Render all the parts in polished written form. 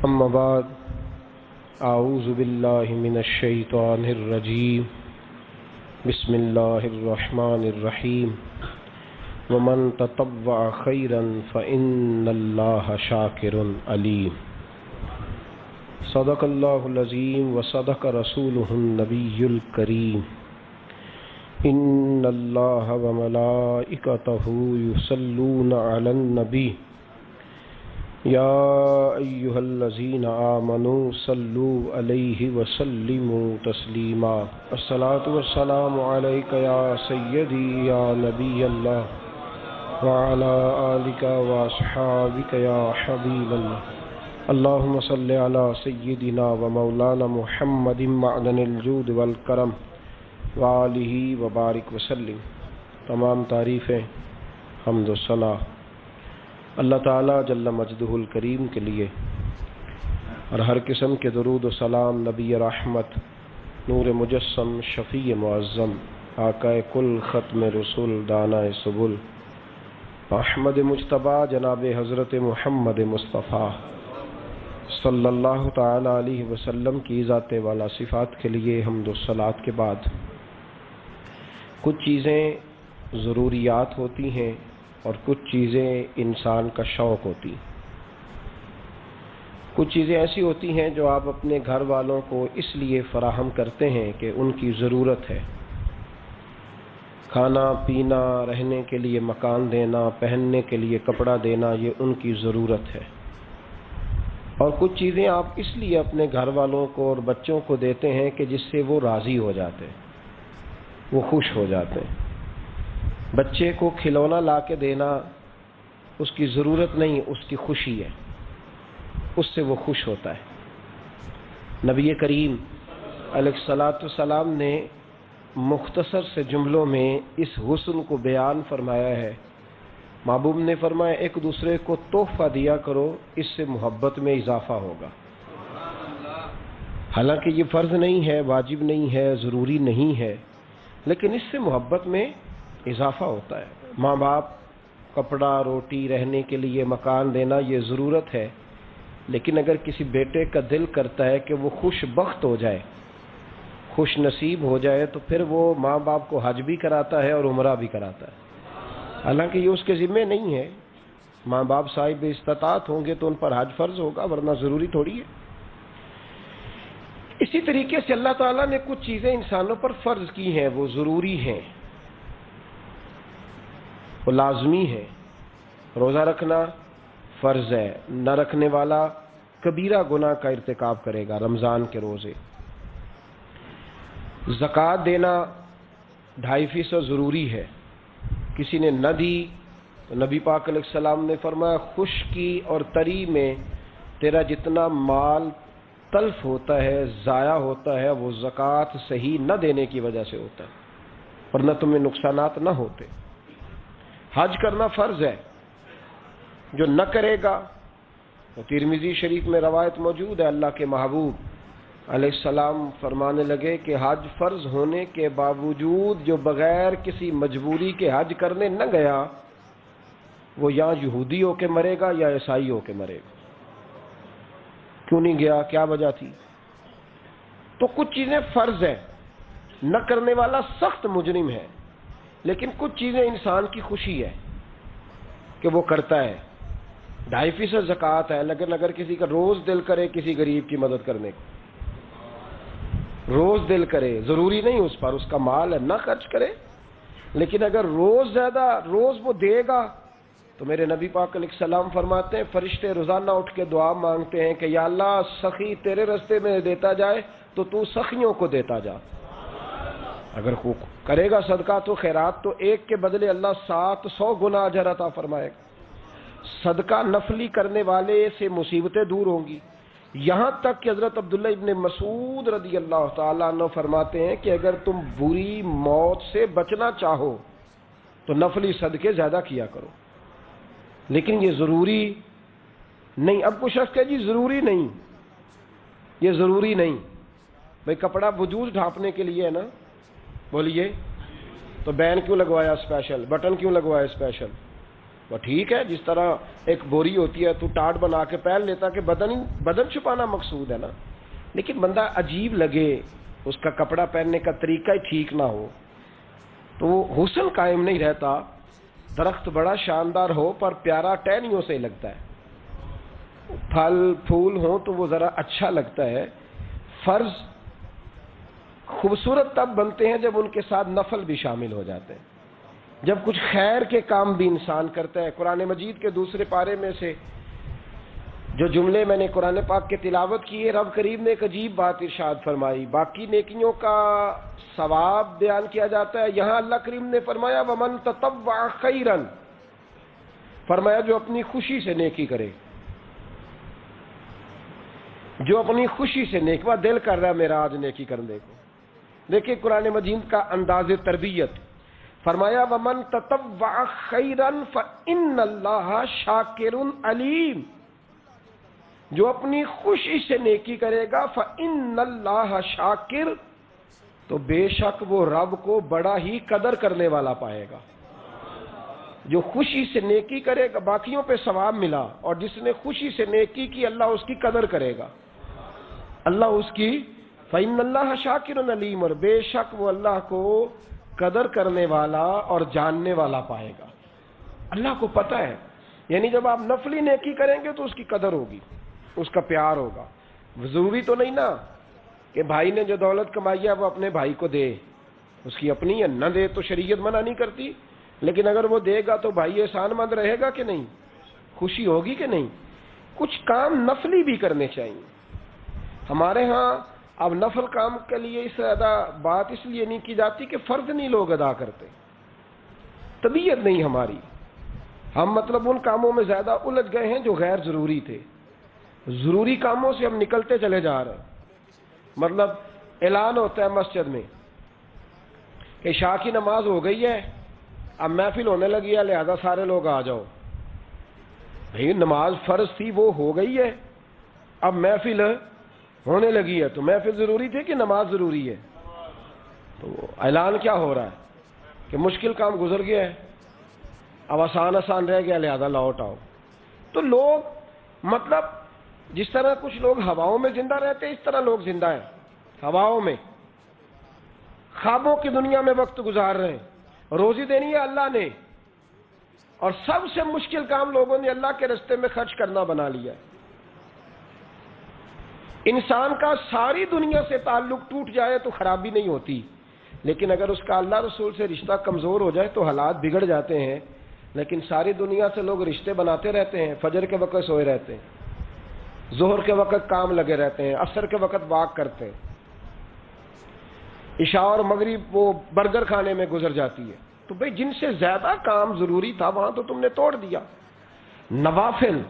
اما بعد اعوذ باللہ من الشیطان الرجیم بسم اللہ الرحمن الرحیم ومن تطوع خیرا فإن اللہ شاکر علیم صدق اللہ العظیم وصدق رسولہ النبی الکریم ان اللہ وملائکتہ یصلون علی النبی یا ایہا الذین آمنوا صلوا علیہ وسلموا تسلیما الصلاۃ والسلام علیک یا سیدی یا نبی اللہ وعلی آلک واصحابک یا حبیب اللہ اللہم صلی علی سیدنا ومولانا محمد معدن الجود والکرم وآلہ وبارک وسلم۔ تمام تعریفیں حمد و ثنا اللہ تعالیٰ جل مجدہ الکریم کے لیے، اور ہر قسم کے درود و سلام نبی رحمت، نور مجسم، شفیع معظم، آقائے کل، ختم رسول، دانائے سبل، احمد مجتبیٰ جناب حضرت محمد مصطفیٰ صلی اللہ تعالی علیہ وسلم کی ذات والا صفات کے لیے حمد و صلات کے بعد کچھ چیزیں ضروریات ہوتی ہیں اور کچھ چیزیں انسان کا شوق ہوتی ہیں۔ کچھ چیزیں ایسی ہوتی ہیں جو آپ اپنے گھر والوں کو اس لیے فراہم کرتے ہیں کہ ان کی ضرورت ہے، کھانا پینا، رہنے کے لیے مکان دینا، پہننے کے لیے کپڑا دینا، یہ ان کی ضرورت ہے۔ اور کچھ چیزیں آپ اس لیے اپنے گھر والوں کو اور بچوں کو دیتے ہیں کہ جس سے وہ راضی ہو جاتے ہیں، وہ خوش ہو جاتے ہیں۔ بچے کو کھلونا لا کے دینا اس کی ضرورت نہیں، اس کی خوشی ہے، اس سے وہ خوش ہوتا ہے۔ نبی کریم علیہ الصلاۃ والسلام نے مختصر سے جملوں میں اس حسن کو بیان فرمایا ہے۔ محبوب نے فرمایا ایک دوسرے کو تحفہ دیا کرو، اس سے محبت میں اضافہ ہوگا۔ حالانکہ یہ فرض نہیں ہے، واجب نہیں ہے، ضروری نہیں ہے، لیکن اس سے محبت میں اضافہ ہوتا ہے۔ ماں باپ کپڑا، روٹی، رہنے کے لیے مکان دینا یہ ضرورت ہے، لیکن اگر کسی بیٹے کا دل کرتا ہے کہ وہ خوش بخت ہو جائے، خوش نصیب ہو جائے، تو پھر وہ ماں باپ کو حج بھی کراتا ہے اور عمرہ بھی کراتا ہے۔ حالانکہ یہ اس کے ذمہ نہیں ہے، ماں باپ صاحب استطاعت ہوں گے تو ان پر حج فرض ہوگا، ورنہ ضروری تھوڑی ہے۔ اسی طریقے سے اللہ تعالیٰ نے کچھ چیزیں انسانوں پر فرض کی ہیں، وہ ضروری ہیں، وہ لازمی ہے۔ روزہ رکھنا فرض ہے، نہ رکھنے والا کبیرہ گناہ کا ارتکاب کرے گا۔ رمضان کے روزے، زکوٰۃ دینا 2.5% ضروری ہے، کسی نے نہ دی تو نبی پاک علیہ السلام نے فرمایا خشکی اور تری میں تیرا جتنا مال تلف ہوتا ہے، ضائع ہوتا ہے، وہ زکوٰۃ صحیح نہ دینے کی وجہ سے ہوتا ہے، ورنہ تمہیں نقصانات نہ ہوتے۔ حج کرنا فرض ہے، جو نہ کرے گا، تو ترمذی شریف میں روایت موجود ہے، اللہ کے محبوب علیہ السلام فرمانے لگے کہ حج فرض ہونے کے باوجود جو بغیر کسی مجبوری کے حج کرنے نہ گیا، وہ یا یہودی ہو کے مرے گا یا عیسائی ہو کے مرے گا۔ کیوں نہیں گیا؟ کیا وجہ تھی؟ تو کچھ چیزیں فرض ہیں، نہ کرنے والا سخت مجرم ہے، لیکن کچھ چیزیں انسان کی خوشی ہے کہ وہ کرتا ہے۔ 2.5% زکوٰۃ ہے، لیکن اگر کسی کا روز دل کرے کسی غریب کی مدد کرنے کو، روز دل کرے، ضروری نہیں اس پر، اس کا مال ہے، نہ خرچ کرے، لیکن اگر روز وہ دے گا تو میرے نبی پاک علیہ السلام فرماتے ہیں فرشتے روزانہ اٹھ کے دعا مانگتے ہیں کہ یا اللہ سخی تیرے راستے میں دیتا جائے تو تو سخیوں کو دیتا جا۔ اگر کرے گا صدقہ تو خیرات تو ایک کے بدلے اللہ 700 گنا اجر عطا فرمائے گا۔ صدقہ نفلی کرنے والے سے مصیبتیں دور ہوں گی، یہاں تک کہ حضرت عبداللہ ابن مسعود رضی اللہ تعالیٰ عنہ فرماتے ہیں کہ اگر تم بری موت سے بچنا چاہو تو نفلی صدقے زیادہ کیا کرو، لیکن یہ ضروری نہیں۔ اب کچھ شخص کہ جی ضروری نہیں، یہ ضروری نہیں، بھئی کپڑا وجود ڈھانپنے کے لیے ہے نا، بولیے تو بین کیوں لگوایا اسپیشل، بٹن کیوں لگوایا اسپیشل؟ وہ ٹھیک ہے، جس طرح ایک بوری ہوتی ہے تو ٹاٹ بنا کے پہن لیتا کہ بدن چھپانا مقصود ہے نا، لیکن بندہ عجیب لگے، اس کا کپڑا پہننے کا طریقہ ہی ٹھیک نہ ہو تو وہ حسن قائم نہیں رہتا۔ درخت بڑا شاندار ہو پر پیارا ٹہنیوں سے لگتا ہے، پھل پھول ہوں تو وہ ذرا اچھا لگتا ہے۔ فرض خوبصورت تب بنتے ہیں جب ان کے ساتھ نفل بھی شامل ہو جاتے ہیں، جب کچھ خیر کے کام بھی انسان کرتا ہے۔ قرآن مجید کے دوسرے پارے میں سے جو جملے میں نے قرآن پاک کے تلاوت کیے، رب کریم نے ایک عجیب بات ارشاد فرمائی۔ باقی نیکیوں کا ثواب بیان کیا جاتا ہے، یہاں اللہ کریم نے فرمایا وَمَن تَطَوَّعَ خَيْرًا، فرمایا جو اپنی خوشی سے نیکی کرے، جو اپنی خوشی سے نیکی، وہ دل کر رہا ہے میرا آج نیکی کرنے کو۔ دیکھیں قرآن مجید کا انداز تربیت، فرمایا وَمَن تَطَوَّعَ خَيْرًا فَإِنَّ اللَّهَ شَاكِرٌ عَلِيمٌ، جو اپنی خوشی سے نیکی کرے گا فَإِنَّ اللَّهَ شَاكِرٌ، تو بے شک وہ رب کو بڑا ہی قدر کرنے والا پائے گا۔ جو خوشی سے نیکی کرے گا باقیوں پہ ثواب ملا، اور جس نے خوشی سے نیکی کی اللہ اس کی قدر کرے گا، اللہ اس کی فَإِنَّ اللَّهَ شَاكِرٌ عَلِيمٌ، اور بے شک وہ اللہ کو قدر کرنے والا اور جاننے والا پائے گا۔ اللہ کو پتہ ہے، یعنی جب آپ نفلی نیکی کریں گے تو اس کی قدر ہوگی، اس کا پیار ہوگا۔ ضروری تو نہیں نا کہ بھائی نے جو دولت کمائی ہے وہ اپنے بھائی کو دے، اس کی اپنی ہے، نہ دے تو شریعت منع نہیں کرتی، لیکن اگر وہ دے گا تو بھائی احسان مند رہے گا کہ نہیں، خوشی ہوگی کہ نہیں۔ کچھ کام نفلی بھی کرنے چاہیے۔ ہمارے ہاں اب نفل کام کے لیے اس زیادہ بات اس لیے نہیں کی جاتی کہ فرض نہیں لوگ ادا کرتے، طبیعت نہیں ہماری، ہم مطلب ان کاموں میں زیادہ الجھ گئے ہیں جو غیر ضروری تھے۔ ضروری کاموں سے ہم نکلتے چلے جا رہے ہیں۔ مطلب اعلان ہوتا ہے مسجد میں کہ عشاء کی نماز ہو گئی ہے، اب محفل ہونے لگی ہے لہذا سارے لوگ آ جاؤ۔ بھئی نماز فرض تھی وہ ہو گئی ہے، اب محفل ہونے لگی ہے، تو محفل ضروری تھی کہ نماز ضروری ہے؟ تو اعلان کیا ہو رہا ہے کہ مشکل کام گزر گیا ہے، اب آسان آسان رہ گیا لہذا لوٹ آؤ۔ تو لوگ مطلب جس طرح کچھ لوگ ہواؤں میں زندہ رہتے ہیں، اس طرح لوگ زندہ ہیں ہواؤں میں، خوابوں کی دنیا میں وقت گزار رہے ہیں۔ روزی دینی ہے اللہ نے، اور سب سے مشکل کام لوگوں نے اللہ کے راستے میں خرچ کرنا بنا لیا ہے۔ انسان کا ساری دنیا سے تعلق ٹوٹ جائے تو خرابی نہیں ہوتی، لیکن اگر اس کا اللہ رسول سے رشتہ کمزور ہو جائے تو حالات بگڑ جاتے ہیں۔ لیکن ساری دنیا سے لوگ رشتے بناتے رہتے ہیں، فجر کے وقت سوئے رہتے ہیں، ظہر کے وقت کام لگے رہتے ہیں، عصر کے وقت واک کرتے ہیں، عشاء اور مغرب وہ برگر کھانے میں گزر جاتی ہے۔ تو بھئی جن سے زیادہ کام ضروری تھا وہاں تو تم نے توڑ دیا۔ نوافل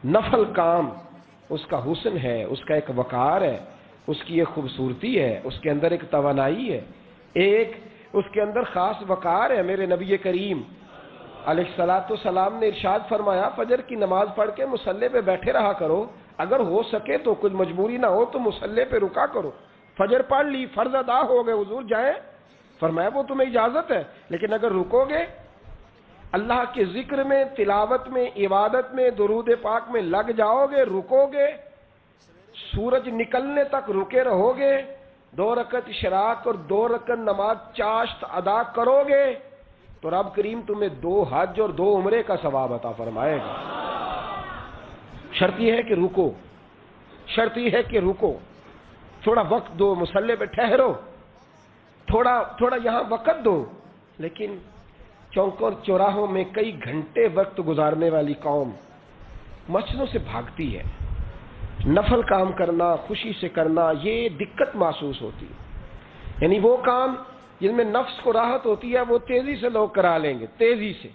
نفل کام اس کا حسن ہے، اس کا ایک وقار ہے، اس کی ایک خوبصورتی ہے، اس کے اندر ایک توانائی ہے، ایک اس کے اندر خاص وقار ہے۔ میرے نبی کریم علیہ الصلوۃ والسلام نے ارشاد فرمایا فجر کی نماز پڑھ کے مصلی پہ بیٹھے رہا کرو، اگر ہو سکے تو کچھ مجبوری نہ ہو تو مصلی پہ رکا کرو۔ فجر پڑھ لی، فرض ادا ہو گئے، حضور جائیں، فرمایا وہ تمہیں اجازت ہے، لیکن اگر رکو گے، اللہ کے ذکر میں، تلاوت میں، عبادت میں، درود پاک میں لگ جاؤ گے، رکو گے، سورج نکلنے تک رکے رہو گے، 2 رکعت اشراق اور 2 رکعت نماز چاشت ادا کرو گے، تو رب کریم تمہیں 2 حج اور 2 عمرے کا ثواب عطا فرمائے گا۔ شرط یہ ہے کہ رکو، شرط یہ ہے کہ رکو، تھوڑا وقت دو، مصلی پہ ٹھہرو، تھوڑا یہاں وقت دو۔ لیکن چوکوں چوراہوں میں کئی گھنٹے وقت گزارنے والی قوم مسجدوں سے بھاگتی ہے۔ نفل کام کرنا، خوشی سے کرنا، یہ دقت محسوس ہوتی ہے۔ یعنی وہ کام جن میں نفس کو راحت ہوتی ہے وہ تیزی سے لوگ کرا لیں گے، تیزی سے۔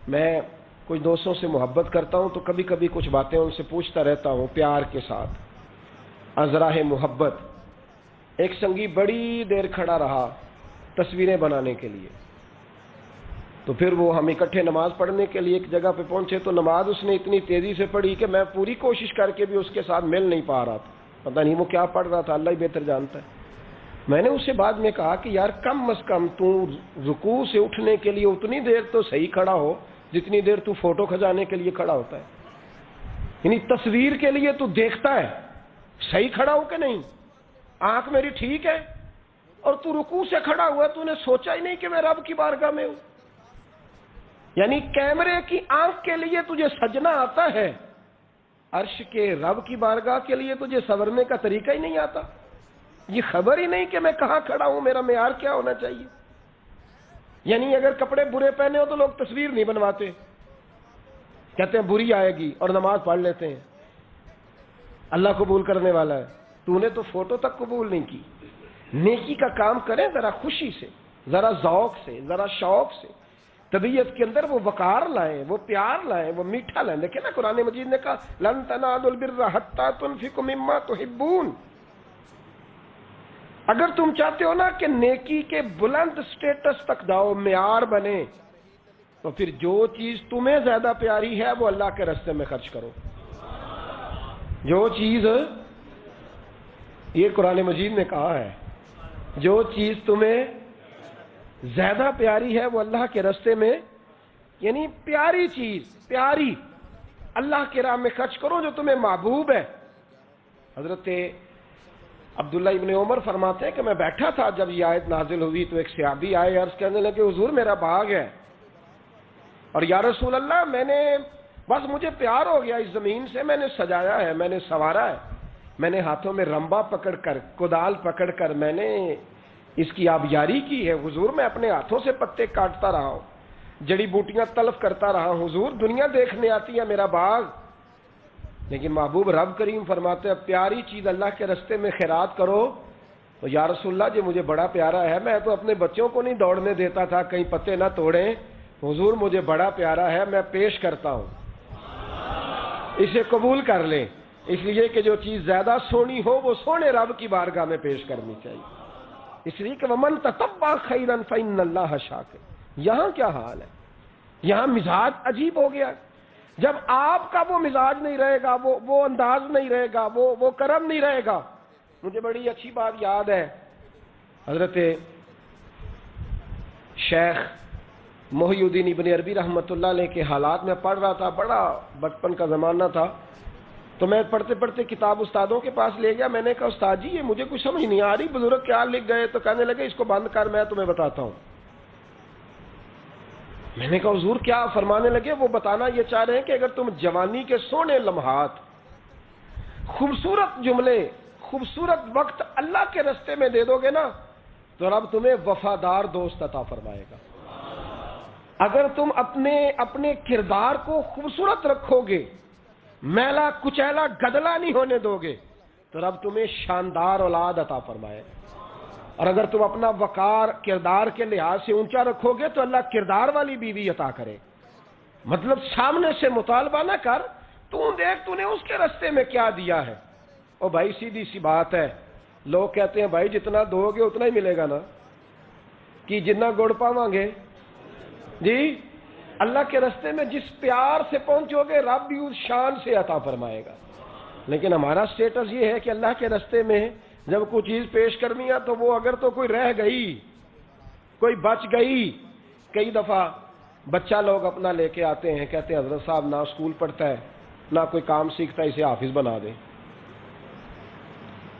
میں کچھ دوستوں سے محبت کرتا ہوں تو کبھی کبھی کچھ باتیں ان سے پوچھتا رہتا ہوں پیار کے ساتھ، ازراہ محبت۔ ایک سنگی بڑی دیر کھڑا رہا تصویریں بنانے کے لیے، تو پھر وہ ہم اکٹھے نماز پڑھنے کے لیے ایک جگہ پہ پہنچے تو نماز اس نے اتنی تیزی سے پڑھی کہ میں پوری کوشش کر کے بھی اس کے ساتھ مل نہیں پا رہا تھا۔ پتہ نہیں وہ کیا پڑھ رہا تھا، اللہ ہی بہتر جانتا ہے۔ میں نے اسے بعد میں کہا کہ یار کم از کم تو رکوع سے اٹھنے کے لیے اتنی دیر تو صحیح کھڑا ہو جتنی دیر تو فوٹو کھنچانے کے لیے کھڑا ہوتا ہے. یعنی تصویر کے لیے تو دیکھتا ہے صحیح کھڑا ہو کہ نہیں, آنکھ میری ٹھیک ہے, اور تو رکوع سے کھڑا ہوا تو نے سوچا ہی نہیں کہ میں رب کی بارگاہ میں ہوں. یعنی کیمرے کی آنکھ کے لیے تجھے سجنا آتا ہے, عرش کے رب کی بارگاہ کے لیے تجھے سورنے کا طریقہ ہی نہیں آتا. یہ خبر ہی نہیں کہ میں کہاں کھڑا ہوں, میرا معیار کیا ہونا چاہیے. یعنی اگر کپڑے برے پہنے ہو تو لوگ تصویر نہیں بنواتے, کہتے ہیں بری آئے گی اور نماز پڑھ لیتے ہیں. اللہ قبول کرنے والا ہے, تو نے تو فوٹو تک قبول نہیں کی. نیکی کا کام کریں ذرا خوشی سے, ذرا ذوق سے, ذرا شوق سے, طبیعت کے اندر وہ وقار لائیں, وہ پیار لائیں, وہ میٹھا لائیں. دیکھیں نا قرآن مجید نے کہا لن تنالوا البر حتی تنفقوا مما تحبون. اگر تم چاہتے ہو نا کہ نیکی کے بلند سٹیٹس تک جاؤ, معیار بنے, تو پھر جو چیز تمہیں زیادہ پیاری ہے وہ اللہ کے راستے میں خرچ کرو. جو چیز, یہ قرآن مجید نے کہا ہے, جو چیز تمہیں زیادہ پیاری ہے وہ اللہ کے راستے میں, یعنی پیاری چیز, پیاری اللہ کے راہ میں خرچ کرو جو تمہیں محبوب ہے. حضرت عبداللہ ابن عمر فرماتے ہیں کہ میں بیٹھا تھا جب یہ آیت نازل ہوئی تو ایک صحابی آئے, عرض کرنے لگے حضور میرا باغ ہے, اور یا رسول اللہ میں نے بس مجھے پیار ہو گیا اس زمین سے, میں نے سجایا ہے, میں نے سنوارا ہے, میں نے ہاتھوں میں رمبا پکڑ کر, کدال پکڑ کر میں نے اس کی آبیاری کی ہے. حضور میں اپنے ہاتھوں سے پتے کاٹتا رہا ہوں, جڑی بوٹیاں تلف کرتا رہا ہوں. حضور دنیا دیکھنے آتی ہے میرا باغ, لیکن محبوب رب کریم فرماتے ہیں پیاری چیز اللہ کے راستے میں خیرات کرو. تو یا رسول اللہ جو مجھے بڑا پیارا ہے, میں تو اپنے بچوں کو نہیں دوڑنے دیتا تھا کہیں پتے نہ توڑیں. حضور مجھے بڑا پیارا ہے, میں پیش کرتا ہوں, اسے قبول کر لیں. اس لیے کہ جو چیز زیادہ سونی ہو وہ سونے رب کی بارگاہ میں پیش کرنی چاہیے. اس لیے کہ وَمَن تَتَبَّعَ خَيْرًا فَإِنَّ اللَّهَ شَاكِرٌ. یہاں کیا حال ہے, یہاں مزاج عجیب ہو گیا. جب آپ کا وہ مزاج نہیں رہے گا, وہ انداز نہیں رہے گا, وہ کرم نہیں رہے گا. مجھے بڑی اچھی بات یاد ہے, حضرت شیخ محی الدین ابن عربی رحمۃ اللہ علیہ کے حالات میں پڑھ رہا تھا, بڑا بچپن کا زمانہ تھا, تو میں پڑھتے پڑھتے کتاب استادوں کے پاس لے گیا. میں نے کہا استاد جی یہ مجھے کچھ سمجھ نہیں آ رہی, بزرگ کیا لکھ گئے؟ تو کہنے لگے اس کو بند کر, میں تمہیں بتاتا ہوں. میں نے کہا حضور کیا؟ فرمانے لگے وہ بتانا یہ چاہ رہے ہیں کہ اگر تم جوانی کے سونے لمحات, خوبصورت جملے, خوبصورت وقت اللہ کے راستے میں دے دو گے نا تو رب تمہیں وفادار دوست عطا فرمائے گا. اگر تم اپنے کردار کو خوبصورت رکھو گے, میلا کچیلا گدلا نہیں ہونے دو گے, تو رب تمہیں شاندار اولاد عطا فرمائے گا. اور اگر تم اپنا وقار کردار کے لحاظ سے اونچا رکھو گے تو اللہ کردار والی بیوی عطا کرے. مطلب سامنے سے مطالبہ نہ کر, تو دیکھ تو نے اس کے راستے میں کیا دیا ہے. او بھائی سیدھی سی بات ہے, لوگ کہتے ہیں بھائی جتنا دو گے اتنا ہی ملے گا نا, کہ جتنا گڑ پاواں گے جی, اللہ کے راستے میں جس پیار سے پہنچو گے رب بھی اس شان سے عطا فرمائے گا. لیکن ہمارا سٹیٹس یہ ہے کہ اللہ کے راستے میں جب کوئی چیز پیش کرنی ہے تو وہ اگر تو کوئی رہ گئی, کوئی بچ گئی. کئی دفعہ بچہ لوگ اپنا لے کے آتے ہیں, کہتے ہیں حضرت صاحب نہ اسکول پڑھتا ہے نہ کوئی کام سیکھتا ہے, اسے حافظ بنا دیں.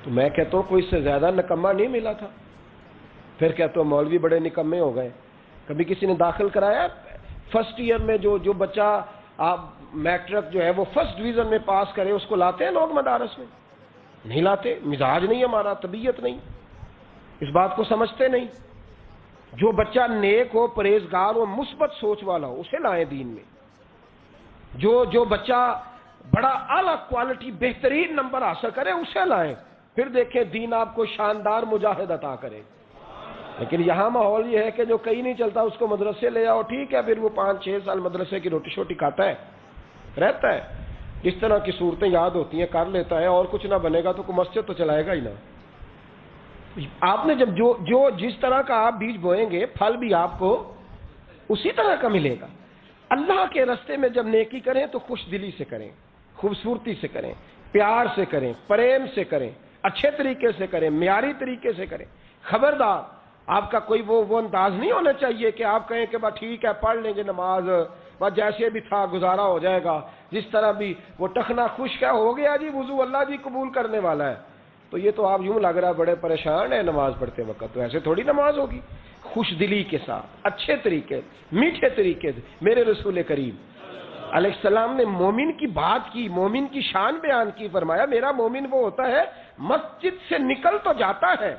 تو میں کہتا ہوں کوئی اس سے زیادہ نکما نہیں ملا تھا. پھر کہتا ہوں مولوی بڑے نکمے ہو گئے. کبھی کسی نے داخل کرایا فرسٹ ایئر میں, جو بچہ آپ میٹرک جو ہے وہ فرسٹ ڈویژن میں پاس کرے اس کو لاتے ہیں لوگ مدارس میں؟ نہیں لاتے. مزاج نہیں ہمارا, طبیعت نہیں, اس بات کو سمجھتے نہیں. جو بچہ نیک ہو, پرہیزگار ہو, مثبت سوچ والا ہو, اسے لائیں دین میں. جو بچہ بڑا اعلیٰ کوالٹی بہترین نمبر حاصل کرے اسے لائیں, پھر دیکھیں دین آپ کو شاندار مجاہد عطا کرے. لیکن یہاں ماحول یہ ہے کہ جو کہیں نہیں چلتا اس کو مدرسے لے آؤ, ٹھیک ہے, پھر وہ 5-6 سال مدرسے کی روٹی شوٹی کھاتا ہے, رہتا ہے, اس طرح کی صورتیں یاد ہوتی ہیں, کر لیتا ہے, اور کچھ نہ بنے گا تو کوئی مسجد تو چلائے گا ہی نا. آپ نے جب جو جس طرح کا آپ بیج بوئیں گے پھل بھی آپ کو اسی طرح کا ملے گا. اللہ کے راستے میں جب نیکی کریں تو خوش دلی سے کریں, خوبصورتی سے کریں, پیار سے کریں, پریم سے کریں, اچھے طریقے سے کریں, معیاری طریقے سے کریں. خبردار آپ کا کوئی وہ انداز نہیں ہونا چاہیے کہ آپ کہیں کہ بس ٹھیک ہے پڑھ لیں گے نماز، بس جیسے بھی تھا گزارا ہو جائے گا، جس طرح بھی وہ ٹخنا خشک ہے ہو گیا جی وضو اللہ جی قبول کرنے والا ہے، تو یہ تو آپ یوں لگ رہا ہے بڑے پریشان ہیں نماز پڑھتے وقت، تو ایسے تھوڑی نماز ہوگی، خوش دلی کے ساتھ اچھے طریقے میٹھے طریقے سے۔ میرے رسول کریم علیہ السلام نے مومن کی بات کی، مومن کی شان بیان کی، فرمایا میرا مومن وہ ہوتا ہے مسجد سے نکل تو جاتا ہے،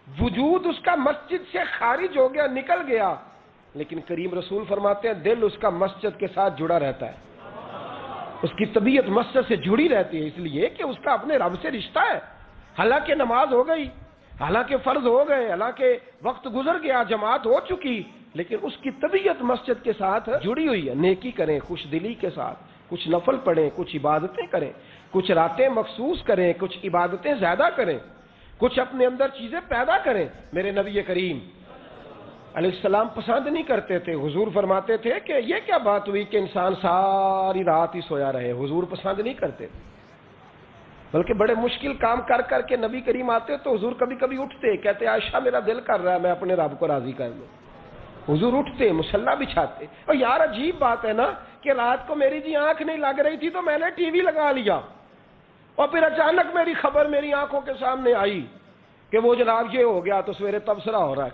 وجود اس کا مسجد سے خارج ہو گیا نکل گیا، لیکن کریم رسول فرماتے ہیں دل اس کا مسجد کے ساتھ جڑا رہتا ہے، اس کی طبیعت مسجد سے جڑی رہتی ہے، اس لیے کہ اس کا اپنے رب سے رشتہ ہے، حالانکہ نماز ہو گئی، حالانکہ فرض ہو گئے، حالانکہ وقت گزر گیا، جماعت ہو چکی، لیکن اس کی طبیعت مسجد کے ساتھ جڑی ہوئی ہے۔ نیکی کریں خوش دلی کے ساتھ، کچھ نفل پڑھیں، کچھ عبادتیں کریں، کچھ راتیں مخصوص کریں، کچھ عبادتیں زیادہ کریں، کچھ اپنے اندر چیزیں پیدا کریں۔ میرے نبی کریم علیہ السلام پسند نہیں کرتے تھے، حضور فرماتے تھے کہ یہ کیا بات ہوئی کہ انسان ساری رات ہی سویا رہے، حضور پسند نہیں کرتے تھے، بلکہ بڑے مشکل کام کر کر کے نبی کریم آتے تو حضور کبھی کبھی اٹھتے، کہتے عائشہ میرا دل کر رہا ہے میں اپنے رب کو راضی کر لوں، حضور اٹھتے مصلی بچھاتے۔ اور یار عجیب بات ہے نا کہ رات کو میری جی آنکھ نہیں لگ رہی تھی تو میں نے ٹی وی لگا لیا، اور پھر اچانک میری خبر میری آنکھوں کے سامنے آئی کہ وہ جناب یہ ہو گیا، تو سویرے تبصرہ ہو رہا ہے،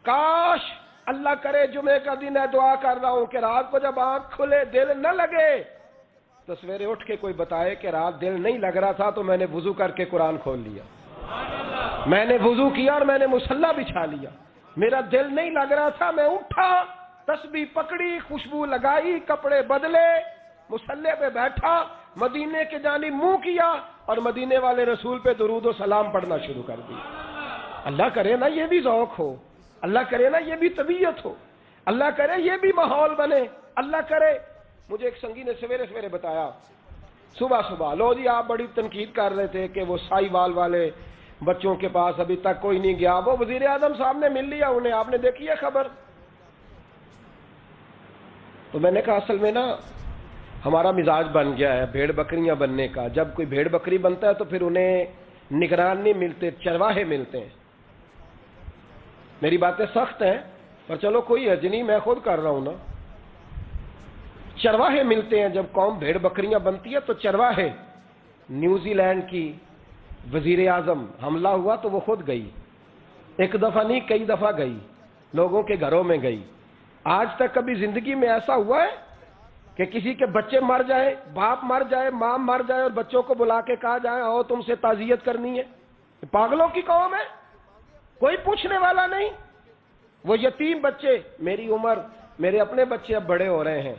کاش اللہ کرے جمعے کا دن ہے، دعا کر رہا ہوں کہ رات کو جب آنکھ کھلے دل نہ لگے تو سویرے اٹھ کے کوئی بتائے کہ رات دل نہیں لگ رہا تھا تو میں نے وضو کر کے قرآن کھول لیا، میں نے وضو کیا اور میں نے مصلی بچھا لیا، میرا دل نہیں لگ رہا تھا، میں اٹھا تسبیح پکڑی، خوشبو لگائی، کپڑے بدلے، مصلی پہ بیٹھا، مدینے کے جانب منہ کیا اور مدینے والے رسول پہ درود و سلام پڑھنا شروع کر دیا۔ اللہ کرے نا یہ بھی ذوق ہو، اللہ کرے نا یہ بھی طبیعت ہو، اللہ کرے یہ بھی ماحول بنے، اللہ کرے۔ مجھے ایک سنگی نے سویرے سویرے بتایا، صبح لو جی آپ بڑی تنقید کر رہے تھے کہ وہ سائی وال والے بچوں کے پاس ابھی تک کوئی نہیں گیا، وہ وزیر اعظم صاحب نے مل لیا انہیں، آپ نے دیکھی ہے خبر؟ تو میں نے کہا اصل میں نا ہمارا مزاج بن گیا ہے بھیڑ بکریاں بننے کا، جب کوئی بھیڑ بکری بنتا ہے تو پھر انہیں نگران نہیں ملتے، چرواہے ملتے ہیں۔ میری باتیں سخت ہیں پر چلو کوئی حرج نہیں، میں خود کر رہا ہوں نا، چرواہے ملتے ہیں جب قوم بھیڑ بکریاں بنتی ہے تو چرواہے۔ نیوزی لینڈ کی وزیر اعظم حملہ ہوا تو وہ خود گئی، ایک دفعہ نہیں کئی دفعہ گئی، لوگوں کے گھروں میں گئی۔ آج تک کبھی زندگی میں ایسا ہوا ہے کہ کسی کے بچے مر جائے، باپ مر جائے، ماں مر جائے اور بچوں کو بلا کے کہا جائے آؤ تم سے تعزیت کرنی ہے؟ پاگلوں کی قوم ہے، کوئی پوچھنے والا نہیں۔ وہ یتیم بچے، میری عمر، میرے اپنے بچے اب بڑے ہو رہے ہیں،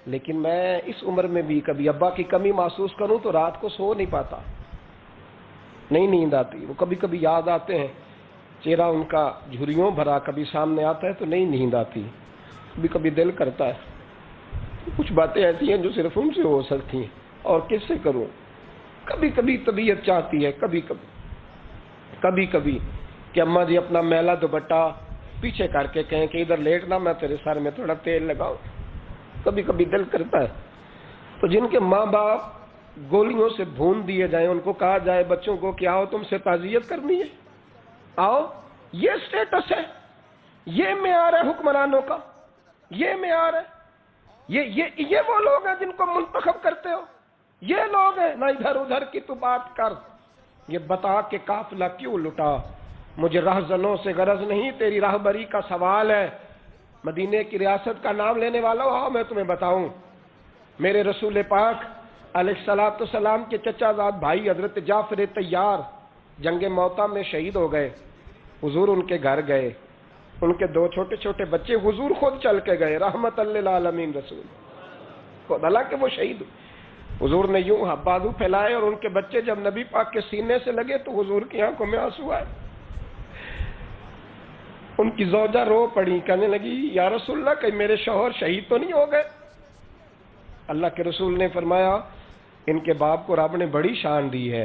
لیکن میں اس عمر میں بھی کبھی ابا کی کمی محسوس کروں تو رات کو سو نہیں پاتا، نہیں نیند آتی، وہ کبھی کبھی یاد آتے ہیں، چہرہ ان کا جھریوں بھرا کبھی سامنے آتا ہے تو نہیں نیند آتی، کبھی کبھی دل کرتا ہے۔ کچھ باتیں ایسی ہیں جو صرف ان سے ہو سکتی ہیں اور کس سے کروں۔ کبھی کبھی طبیعت چاہتی ہے، کبھی کبھی کہ اماں جی اپنا میلا دوپٹہ پیچھے کر کے کہیں کہ ادھر لیٹنا، میں تیرے سر میں تھوڑا تیل لگاؤں، کبھی کبھی دل کرتا ہے۔ تو جن کے ماں باپ گولیوں سے بھون دیے جائیں، ان کو کہا جائے بچوں کو کہ آؤ تم سے تعزیت کرنی ہے، آؤ، یہ سٹیٹس ہے، یہ معیار ہے حکمرانوں کا، یہ معیار ہے۔ یہ وہ لوگ ہیں جن کو منتخب کرتے ہو، یہ لوگ ہیں۔ نہ ادھر ادھر کی تو بات کر، یہ بتا کہ قافلہ کیوں لٹا، مجھے رہزنوں سے غرض نہیں، تیری راہبری کا سوال ہے۔ مدینے کی ریاست کا نام لینے والا ہو، میں تمہیں بتاؤں، میرے رسول پاک علیہ الصلوۃ والسلام کے چچا زاد بھائی حضرت جعفر طیار جنگ موتا میں شہید ہو گئے، حضور ان کے گھر گئے، ان کے دو چھوٹے چھوٹے بچے حضور خود چل کے گئے، رحمت للعالمین رسول خود، حالانکہ وہ شہید، حضور نے یوں بازو پھیلائے اور ان کے بچے جب نبی پاک کے سینے سے لگے تو حضور کی آنکھوں میں آنسو آئے۔ ان کی زوجہ رو پڑی، کہنے لگی یا رسول اللہ کہ میرے شوہر شہید تو نہیں ہو گئے؟ اللہ کے رسول نے فرمایا ان کے باپ کو رب نے بڑی شان دی ہے۔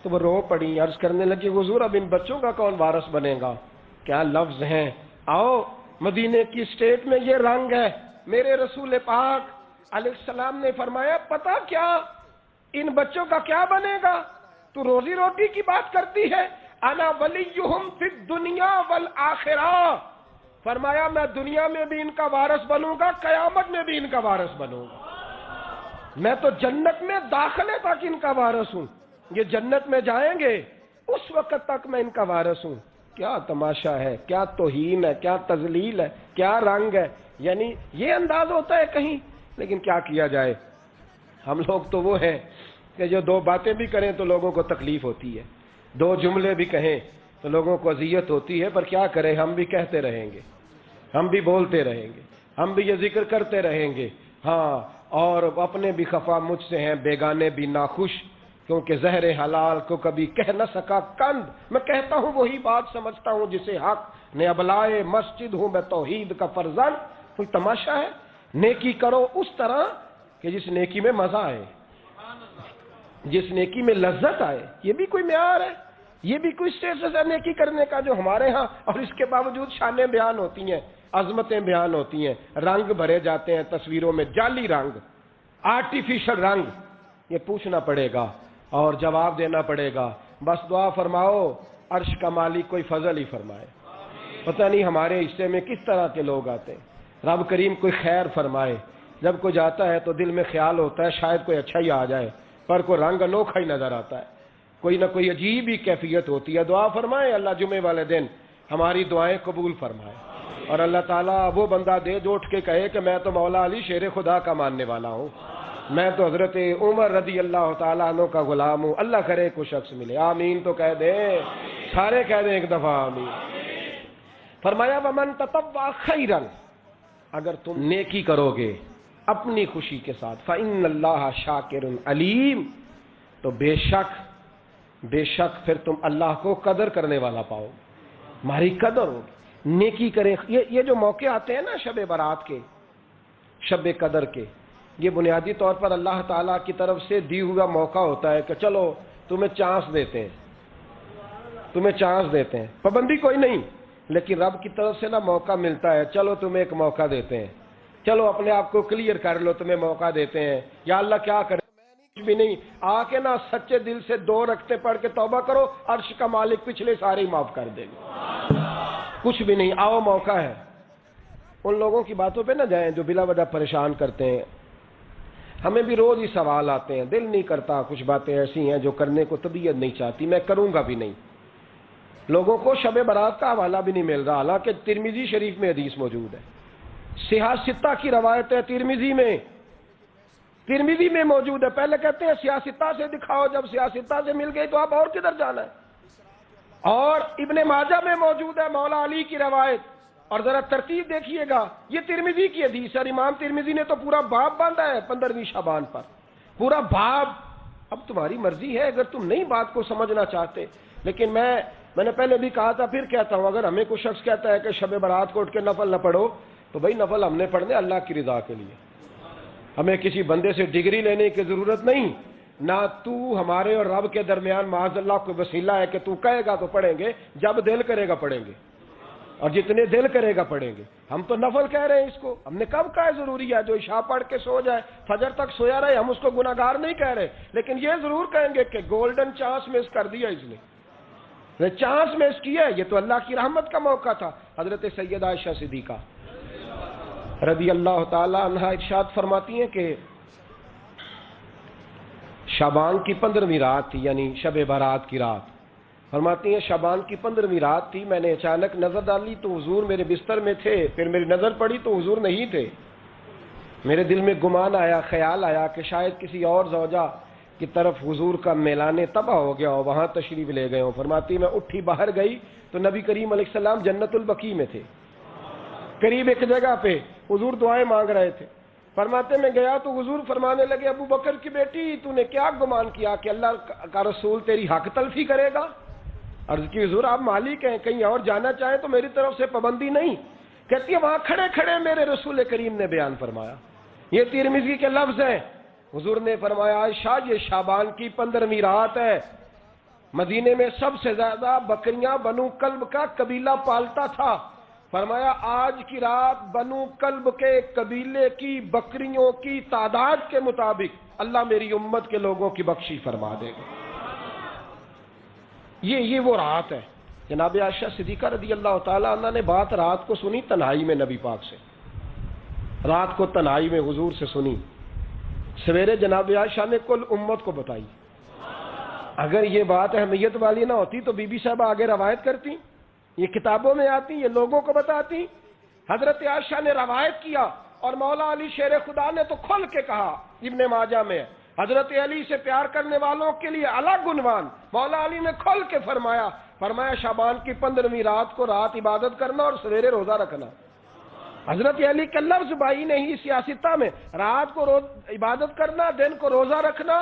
تو وہ رو پڑی، عرض کرنے لگی حضور اب ان بچوں کا کون وارث بنے گا؟ کیا لفظ ہیں، آؤ مدینے کی اسٹیٹ میں یہ رنگ ہے۔ میرے رسول پاک علیہ السلام نے فرمایا پتہ کیا ان بچوں کا کیا بنے گا؟ تو روزی روٹی کی بات کرتی ہے. انا ولیہم فی الدنیا والآخرہ، فرمایا میں دنیا میں بھی ان کا وارث بنوں گا، قیامت میں بھی ان کا وارث بنوں گا. میں تو جنت میں داخلے تک ان کا وارث ہوں. یہ جنت میں جائیں گے اس وقت تک میں ان کا وارث ہوں. کیا تماشا ہے، کیا توہین ہے، کیا تذلیل ہے، کیا رنگ ہے. یعنی یہ انداز ہوتا ہے کہیں. لیکن کیا کیا جائے، ہم لوگ تو وہ ہیں کہ جو دو باتیں بھی کریں تو لوگوں کو تکلیف ہوتی ہے، دو جملے بھی کہیں تو لوگوں کو اذیت ہوتی ہے. پر کیا کریں، ہم بھی کہتے رہیں گے، ہم بھی بولتے رہیں گے، ہم بھی یہ ذکر کرتے رہیں گے. ہاں، اور اپنے بھی خفا مجھ سے ہیں، بیگانے بھی ناخوش، کیونکہ زہر حلال کو کبھی کہہ نہ سکا کند. میں کہتا ہوں وہی بات سمجھتا ہوں جسے حق نے ابلائے مسجد ہوں میں توحید کا فرزند. کوئی تماشا ہے؟ نیکی کرو اس طرح کہ جس نیکی میں مزہ آئے، جس نیکی میں لذت آئے. یہ بھی کوئی معیار ہے، یہ بھی کوئی اسٹیٹس ہے نیکی کرنے کا جو ہمارے ہاں. اور اس کے باوجود شانیں بیان ہوتی ہیں، عظمتیں بیان ہوتی ہیں، رنگ بھرے جاتے ہیں تصویروں میں، جعلی رنگ، آرٹیفیشل رنگ. یہ پوچھنا پڑے گا اور جواب دینا پڑے گا. بس دعا فرماؤ عرش کا مالک کوئی فضل ہی فرمائے. پتہ نہیں ہمارے حصے میں کس طرح کے لوگ آتے ہیں. رب کریم کوئی خیر فرمائے. جب کوئی جاتا ہے تو دل میں خیال ہوتا ہے شاید کوئی اچھا ہی آ جائے، پر کوئی رنگ انوکھا ہی نظر آتا ہے، کوئی نہ کوئی عجیب ہی کیفیت ہوتی ہے. دعا فرمائے اللہ جمعے والے دن ہماری دعائیں قبول فرمائے، اور اللہ تعالیٰ وہ بندہ دے جو اٹھ کے کہے کہ میں تو مولا علی شیر خدا کا ماننے والا ہوں، میں تو حضرت عمر رضی اللہ تعالیٰ عنہ کا غلام ہوں. اللہ کرے کوئی شخص ملے. آمین تو کہہ دیں، سارے کہہ دیں ایک دفعہ آمین. فرمایا ومن تطوع خیرا، اگر تم نیکی کرو گے اپنی خوشی کے ساتھ، فإن اللہ شاکر علیم، تو بے شک پھر تم اللہ کو قدر کرنے والا پاؤ. ہماری قدر ہوگی. نیکی کریں. یہ جو موقع آتے ہیں نا شب برات کے، شب قدر کے، یہ بنیادی طور پر اللہ تعالیٰ کی طرف سے دی ہوا موقع ہوتا ہے کہ چلو تمہیں چانس دیتے ہیں، تمہیں چانس دیتے ہیں. پابندی کوئی نہیں، لیکن رب کی طرف سے نا موقع ملتا ہے. چلو تمہیں ایک موقع دیتے ہیں، چلو اپنے آپ کو کلیئر کر لو، تمہیں موقع دیتے ہیں. یا اللہ کیا کرے، کچھ بھی نہیں، آ کے نا سچے دل سے 2 رکعتیں پڑھ کے توبہ کرو، عرش کا مالک پچھلے سارے ہی معاف کر دے گا. کچھ بھی نہیں، آؤ موقع ہے. ان لوگوں کی باتوں پہ نہ جائیں جو بلا وجہ پریشان کرتے ہیں. ہمیں بھی روز ہی سوال آتے ہیں، دل نہیں کرتا. کچھ باتیں ایسی ہیں جو کرنے کو طبیعت نہیں چاہتی، میں کروں گا بھی نہیں. لوگوں کو شب برات کا حوالہ بھی نہیں مل رہا، حالانکہ ترمذی شریف میں حدیث موجود ہے. سیاستہ کی روایت ہے ترمذی میں موجود ہے. پہلے کہتے ہیں سیاستہ سے دکھاؤ، جب سیاستہ سے مل گئی تو آپ اور کدھر جانا ہے. اور ابن ماجہ میں موجود ہے مولا علی کی روایت. اور ذرا ترتیب دیکھیے گا، یہ ترمذی کی حدیث ہے. اور امام ترمذی نے تو پورا باب باندھا ہے 15ویں شعبان پر، پورا باب. اب تمہاری مرضی ہے اگر تم نئی بات کو سمجھنا چاہتے. لیکن میں نے پہلے بھی کہا تھا، پھر کہتا ہوں، اگر ہمیں کوئی شخص کہتا ہے کہ شب برات کو اٹھ کے نفل نہ پڑھو، تو بھائی نفل ہم نے پڑھنے اللہ کی رضا کے لیے. ہمیں کسی بندے سے ڈگری لینے کی ضرورت نہیں. نہ تو ہمارے اور رب کے درمیان معاذ اللہ کوئی وسیلہ ہے کہ تو کہے گا تو پڑھیں گے، جب دل کرے گا پڑھیں گے، اور جتنے دل کرے گا پڑھیں گے. ہم تو نفل کہہ رہے ہیں اس کو. ہم نے کب کہا ضروری ہے جو عشاء پڑھ کے سو جائے، فجر تک سویا رہے، ہم اس کو گناہگار نہیں کہہ رہے. لیکن یہ ضرور کہیں گے کہ گولڈن چانس مس کر دیا اس نے، چانس مس کیا ہے. یہ تو اللہ کی رحمت کا موقع تھا. حضرت سیدہ عائشہ صدیقہ رضی اللہ تعالی عنہ ارشاد فرماتی ہیں کہ شعبان کی 15ویں رات تھی، یعنی شب برات کی رات. فرماتی ہیں شعبان کی 15ویں رات تھی، میں نے اچانک نظر ڈالی تو حضور میرے بستر میں تھے. پھر میری نظر پڑی تو حضور نہیں تھے. میرے دل میں گمان آیا، خیال آیا کہ شاید کسی اور زوجہ کی طرف حضور کا میلان تباہ ہو گیا ہو، وہاں تشریف لے گئے ہوں. فرماتی میں اٹھی باہر گئی تو نبی کریم علیہ السلام جنت البقیع میں تھے، قریب ایک جگہ پہ حضور دعائیں مانگ رہے تھے. فرماتے میں گیا تو حضور فرمانے لگے ابو بکر کی بیٹی تو نے کیا گمان کیا کہ اللہ کا رسول تیری حق تلفی کرے گا؟ عرض کی حضور آپ مالک ہیں، کہیں اور جانا چاہیں تو میری طرف سے پابندی نہیں. کہتی ہے وہاں کھڑے کھڑے میرے رسول کریم نے بیان فرمایا. یہ ترمذی کے لفظ ہیں. حضور نے فرمایا عائشہ یہ شعبان کی 15ویں رات ہے. مدینے میں سب سے زیادہ بکریاں بنو کلب کا قبیلہ پالتا تھا. فرمایا آج کی رات بنو کلب کے قبیلے کی بکریوں کی تعداد کے مطابق اللہ میری امت کے لوگوں کی بخشی فرما دے گا. یہ وہ رات ہے. جناب عائشہ صدیقہ رضی اللہ تعالی عنہ نے بات رات کو سنی تنہائی میں نبی پاک سے، رات کو تنہائی میں حضور سے سنی. سویرے جناب عائشہ نے کل امت کو بتائی. اگر یہ بات اہمیت والی نہ ہوتی تو بی بی صاحبہ آگے روایت کرتی، یہ کتابوں میں آتی، یہ لوگوں کو بتاتی. حضرت عائشہ نے روایت کیا اور مولا علی شیر خدا نے تو کھل کے کہا، ابن ماجہ میں حضرت علی سے پیار کرنے والوں کے لیے الگ عنوان. مولا علی نے کھل کے فرمایا شعبان کی 15ویں رات کو رات عبادت کرنا اور سویرے روزہ رکھنا. حضرت علی کا لفظ بائی نہیں سیاستہ میں، رات کو عبادت کرنا، دن کو روزہ رکھنا.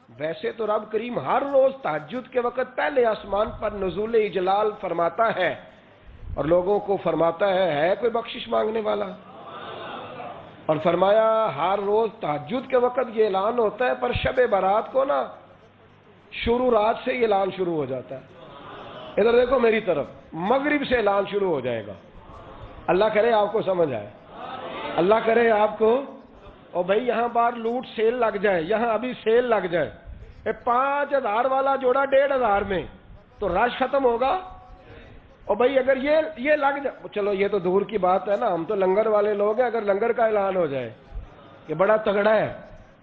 ویسے تو رب کریم ہر روز تہجد کے وقت پہلے آسمان پر نزول اجلال فرماتا ہے اور لوگوں کو فرماتا ہے کوئی بخشش مانگنے والا. اور فرمایا ہر روز تہجد کے وقت یہ اعلان ہوتا ہے، پر شب برات کو نا شروع رات سے یہ اعلان شروع ہو جاتا ہے. ادھر دیکھو میری طرف، مغرب سے اعلان شروع ہو جائے گا. اللہ کرے آپ کو سمجھ آئے، اللہ کرے آپ کو. اور بھائی یہاں باہر لوٹ سیل لگ جائے، یہاں ابھی سیل لگ جائے، 5000 والا جوڑا 1500 میں، تو رش ختم ہوگا. اور بھائی اگر یہ لگ جائے، چلو یہ تو دور کی بات ہے نا، ہم تو لنگر والے لوگ ہیں. اگر لنگر کا اعلان ہو جائے کہ بڑا تگڑا ہے،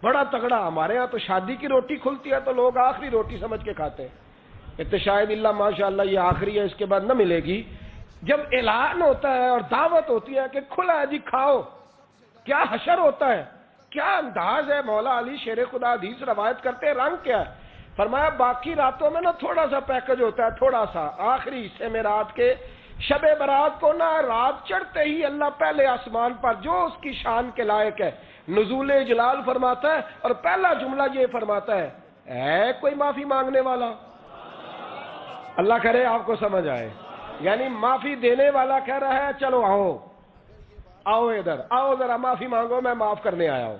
بڑا تگڑا، ہمارے ہاں تو شادی کی روٹی کھلتی ہے تو لوگ آخری روٹی سمجھ کے کھاتے ہیں، شاید اللہ ماشاءاللہ یہ آخری ہے، اس کے بعد نہ ملے گی. جب اعلان ہوتا ہے اور دعوت ہوتی ہے کہ کھلا ہے جی کھاؤ، کیا حشر ہوتا ہے، کیا انداز ہے. مولا علی شیر خدا حدیث روایت کرتے ہیں، رنگ کیا ہے. فرمایا باقی راتوں میں نا تھوڑا سا پیکج ہوتا ہے، تھوڑا سا. آخری حصے میں رات کے شب برات کو نا رات چڑھتے ہی اللہ پہلے آسمان پر جو اس کی شان کے لائق ہے نزول جلال فرماتا ہے اور پہلا جملہ یہ فرماتا ہے کوئی معافی مانگنے والا. اللہ کرے آپ کو سمجھ آئے. یعنی معافی دینے والا کہہ رہا ہے چلو آؤ ادھر آؤ ذرا معافی مانگو، میں معاف کرنے آیا ہوں.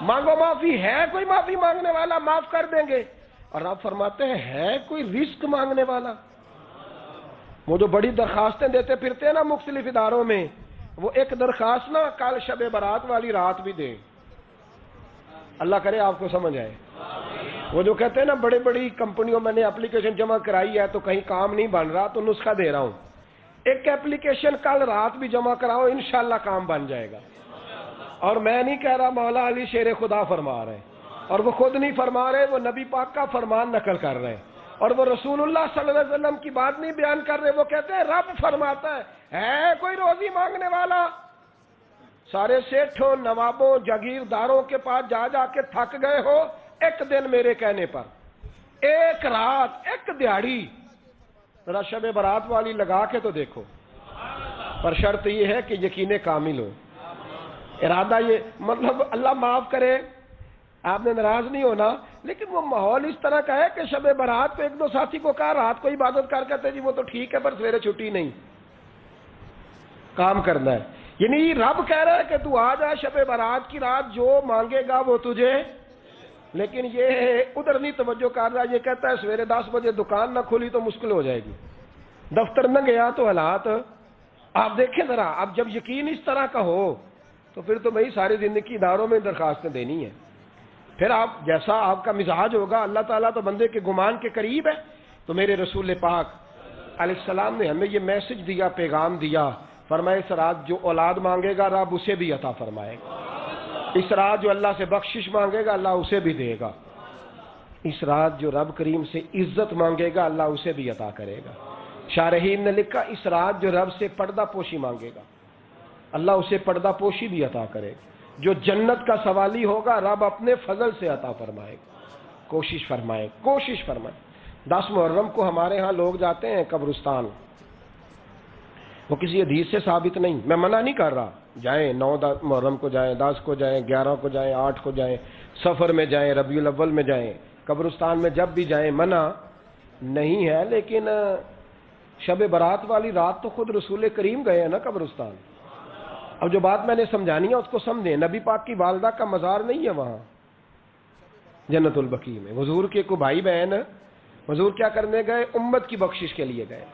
مانگو معافی. ہے کوئی معافی مانگنے والا، معاف کر دیں گے. اور آپ فرماتے ہیں ہے کوئی رزق مانگنے والا. وہ جو بڑی درخواستیں دیتے پھرتے ہیں نا مختلف اداروں میں، وہ ایک درخواست نا کل شب برات والی رات بھی دیں. اللہ کرے آپ کو سمجھ آئے. وہ جو کہتے ہیں نا بڑی بڑی کمپنیوں میں نے اپلیکیشن جمع کرائی ہے تو کہیں کام نہیں بن رہا تو نسخہ دے رہا ہوں، ایک اپلیکیشن کل رات بھی جمع کراؤ انشاءاللہ کام بن جائے گا. اور میں نہیں کہہ رہا، مولا علی شیر خدا فرما رہے ہیں، اور وہ خود نہیں فرما رہے، وہ نبی پاک کا فرمان نقل کر رہے ہیں، اور وہ رسول اللہ صلی اللہ علیہ وسلم کی بات نہیں بیان کر رہے. وہ کہتے ہیں رب فرماتا ہے کوئی روزی مانگنے والا. سارے سیٹھوں، نوابوں، جاگیرداروں کے پاس جا جا کے تھک گئے ہو، ایک دن میرے کہنے پر، ایک رات، ایک دیہڑی ذرا شب برات والی لگا کے تو دیکھو. پر شرط یہ ہے کہ یقین کامل ہو. ارادہ یہ مطلب اللہ معاف کرے، آپ نے ناراض نہیں ہونا، لیکن وہ ماحول اس طرح کا ہے کہ شب برات کو ایک دو ساتھی کو کہا رات کو عبادت کر کہتے جی وہ تو ٹھیک ہے پر سویرے چھٹی نہیں، کام کرنا ہے. یعنی رب کہہ رہا ہے کہ تو آ جا شب برات کی رات، جو مانگے گا وہ تجھے. لیکن یہ ادھر نہیں توجہ کر رہا، یہ کہتا ہے سویرے 10 بجے دکان نہ کھلی تو مشکل ہو جائے گی، دفتر نہ گیا تو حالات. آپ دیکھیں ذرا، اب جب یقین اس طرح کا ہو تو پھر تو بھائی ساری زندگی اداروں میں درخواستیں دینی ہے. پھر آپ جیسا آپ کا مزاج ہوگا، اللہ تعالیٰ تو بندے کے گمان کے قریب ہے. تو میرے رسول پاک علیہ السلام نے ہمیں یہ میسج دیا، پیغام دیا، فرمائے اس رات جو اولاد مانگے گا رب اسے بھی عطا فرمائے گا. اس رات جو اللہ سے بخشش مانگے گا اللہ اسے بھی دے گا. اس رات جو رب کریم سے عزت مانگے گا اللہ اسے بھی عطا کرے گا. شارحین نے لکھا اس رات جو رب سے پردہ پوشی مانگے گا اللہ اسے پردہ پوشی بھی عطا کرے گا. جو جنت کا سوالی ہوگا رب اپنے فضل سے عطا فرمائے گا. کوشش فرمائے. 10 محرم کو ہمارے ہاں لوگ جاتے ہیں قبرستان، وہ کسی حدیث سے ثابت نہیں، میں منع نہیں کر رہا، جائیں 9 محرم کو جائیں، 10 کو جائیں، 11 کو جائیں، 8 کو جائیں، سفر میں جائیں، ربیع الاول میں جائیں، قبرستان میں جب بھی جائیں منع نہیں ہے. لیکن شب برات والی رات تو خود رسول کریم گئے ہیں نا قبرستان. اب جو بات میں نے سمجھانی ہے اس کو سمجھیں. نبی پاک کی والدہ کا مزار نہیں ہے وہاں جنت البقیع میں. حضور کے کو بھائی بہن، حضور کیا کرنے گئے؟ امت کی بخشش کے لیے گئے.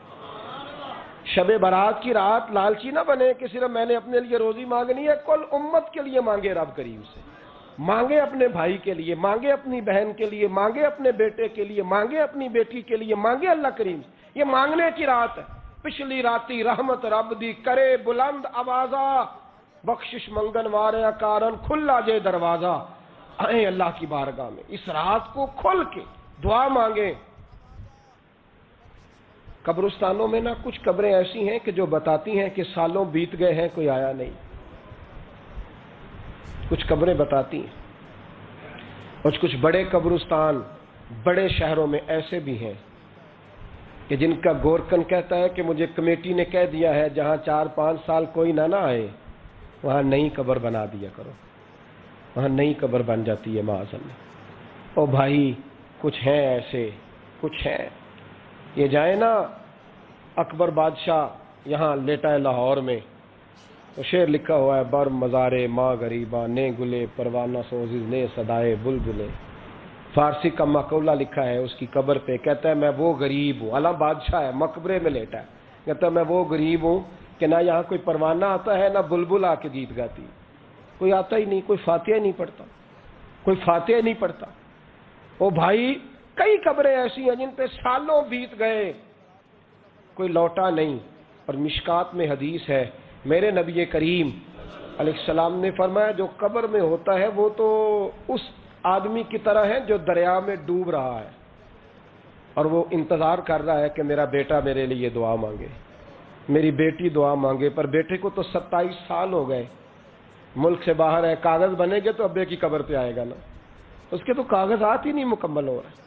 شب برات کی رات لالچی نہ بنے کہ صرف میں نے اپنے لیے روزی مانگنی ہے، کل امت کے لیے مانگے رب کریم سے. مانگے اپنے بھائی کے لیے، مانگے اپنی بہن کے لیے، مانگے اپنے بیٹے کے لیے، مانگے اپنی بیٹی کے لیے، مانگے اللہ کریم سے۔ یہ مانگنے کی رات ہے۔ پچھلی راتی رحمت رب دی کرے بلند آوازہ، بخشش منگن واریاں کارن کھلا جے دروازہ۔ آئیں اللہ کی بارگاہ میں اس رات کو کھل کے دعا مانگیں۔ قبرستانوں میں نا کچھ قبریں ایسی ہیں کہ جو بتاتی ہیں کہ سالوں بیت گئے ہیں کوئی آیا نہیں۔ کچھ قبریں بتاتی ہیں، اور کچھ بڑے قبرستان بڑے شہروں میں ایسے بھی ہیں کہ جن کا گورکن کہتا ہے کہ مجھے کمیٹی نے کہہ دیا ہے جہاں 4-5 سال کوئی نہ آئے وہاں نئی قبر بنا دیا کرو، وہاں نئی قبر بن جاتی ہے معاذ اللہ۔ او بھائی کچھ ہیں ایسے، کچھ ہیں۔ یہ جائیں نا اکبر بادشاہ یہاں لیٹا ہے لاہور میں، تو شعر لکھا ہوا ہے، بر مزارے ماں غریباں نے گلے پروانہ سوزز نے صدائے بلبلے۔ فارسی کا مقولہ لکھا ہے اس کی قبر پہ، کہتا ہے میں وہ غریب ہوں، اعلیٰ بادشاہ ہے مقبرے میں لیٹا ہے، کہتا ہے میں وہ غریب ہوں کہ نہ یہاں کوئی پروانہ آتا ہے نہ بلبل آ کے گیت گاتی، کوئی آتا ہی نہیں، کوئی فاتحہ نہیں پڑھتا، کوئی فاتحہ نہیں پڑھتا۔ او بھائی کئی قبریں ایسی ہیں جن پہ سالوں بیت گئے کوئی لوٹا نہیں۔ اور مشکات میں حدیث ہے، میرے نبی کریم علیہ السلام نے فرمایا جو قبر میں ہوتا ہے وہ تو اس آدمی کی طرح ہے جو دریا میں ڈوب رہا ہے اور وہ انتظار کر رہا ہے کہ میرا بیٹا میرے لیے دعا مانگے، میری بیٹی دعا مانگے، پر بیٹے کو تو 27 سال ہو گئے، ملک سے باہر ہے، کاغذ بنے گے تو ابے کی قبر پہ آئے گا نا، اس کے تو کاغذات ہی نہیں مکمل ہو رہے۔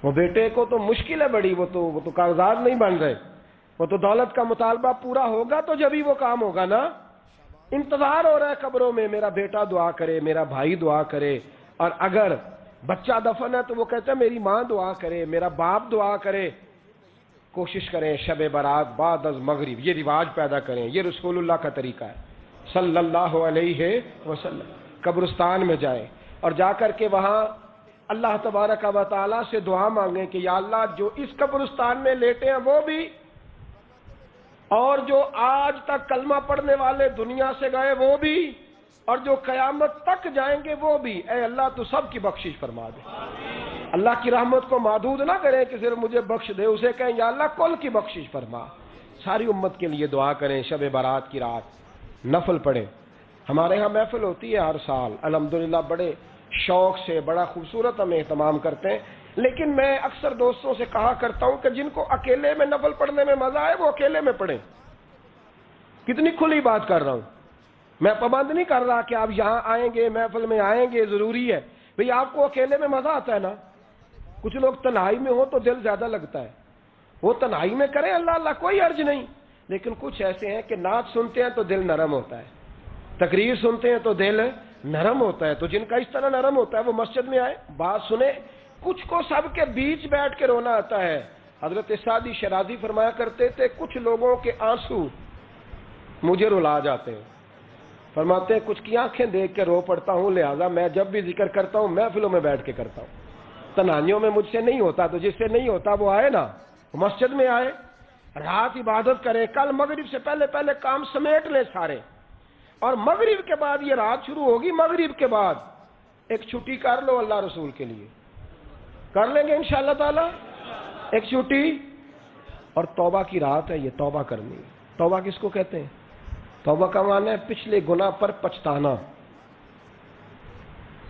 وہ بیٹے کو تو مشکل ہے بڑی، وہ تو کاغذات نہیں بن رہے، وہ تو دولت کا مطالبہ پورا ہوگا تو جبھی وہ کام ہوگا نا۔ انتظار ہو رہا ہے قبروں میں میرا بیٹا دعا کرے، میرا بھائی دعا کرے، اور اگر بچہ دفن ہے تو وہ کہتا ہے میری ماں دعا کرے، میرا باپ دعا کرے۔ کوشش کریں شب برات بعد از مغرب یہ رواج پیدا کریں، یہ رسول اللہ کا طریقہ ہے صلی اللہ علیہ وسلم۔ قبرستان میں جائیں اور جا کر کے وہاں اللہ تبارک و تعالیٰ سے دعا مانگیں کہ یا اللہ جو اس قبرستان میں لیٹے ہیں وہ بھی، اور جو آج تک کلمہ پڑھنے والے دنیا سے گئے وہ بھی، اور جو قیامت تک جائیں گے وہ بھی، اے اللہ تو سب کی بخشش فرما دے۔ اللہ کی رحمت کو محدود نہ کریں کہ صرف مجھے بخش دے، اسے کہیں یا اللہ کل کی بخشش فرما۔ ساری امت کے لیے دعا کریں، شب برات کی رات نفل پڑھیں۔ ہمارے ہاں محفل ہوتی ہے ہر سال الحمدللہ، بڑے شوق سے بڑا خوبصورت ہم اہتمام کرتے ہیں، لیکن میں اکثر دوستوں سے کہا کرتا ہوں کہ جن کو اکیلے میں نفل پڑھنے میں مزہ آئے وہ اکیلے میں پڑھیں۔ کتنی کھلی بات کر رہا ہوں، میں پابند نہیں کر رہا کہ آپ یہاں آئیں گے محفل میں آئیں گے ضروری ہے، بھئی آپ کو اکیلے میں مزہ آتا ہے نا۔ کچھ لوگ تنہائی میں ہوں تو دل زیادہ لگتا ہے، وہ تنہائی میں کریں اللہ اللہ کوئی حرج نہیں، لیکن کچھ ایسے ہیں کہ نعت سنتے ہیں تو دل نرم ہوتا ہے، تقریر سنتے ہیں تو دل نرم ہوتا ہے، تو جن کا اس طرح نرم ہوتا ہے وہ مسجد میں آئے بات سنیں۔ کچھ کو سب کے بیچ بیٹھ کے رونا آتا ہے۔ حضرت سعدی شرازی فرمایا کرتے تھے کچھ لوگوں کے آنسو مجھے رلا جاتے ہیں، فرماتے ہیں کچھ کی آنکھیں دیکھ کے رو پڑتا ہوں، لہذا میں جب بھی ذکر کرتا ہوں محفلوں میں بیٹھ کے کرتا ہوں، تنہائیوں میں مجھ سے نہیں ہوتا، تو جس سے نہیں ہوتا وہ آئے نا، مسجد میں آئے، رات عبادت کریں، کل مغرب سے پہلے پہلے کام سمیٹ لیں سارے، اور مغرب کے بعد یہ رات شروع ہوگی، مغرب کے بعد ایک چھٹی کر لو اللہ رسول کے لیے، کر لیں گے انشاءاللہ تعالی ایک چھٹی۔ اور توبہ کی رات ہے، یہ توبہ کرنی ہے۔ توبہ کس کو کہتے ہیں؟ توبہ کا معنی ہے پچھلے گناہ پر پچھتانا،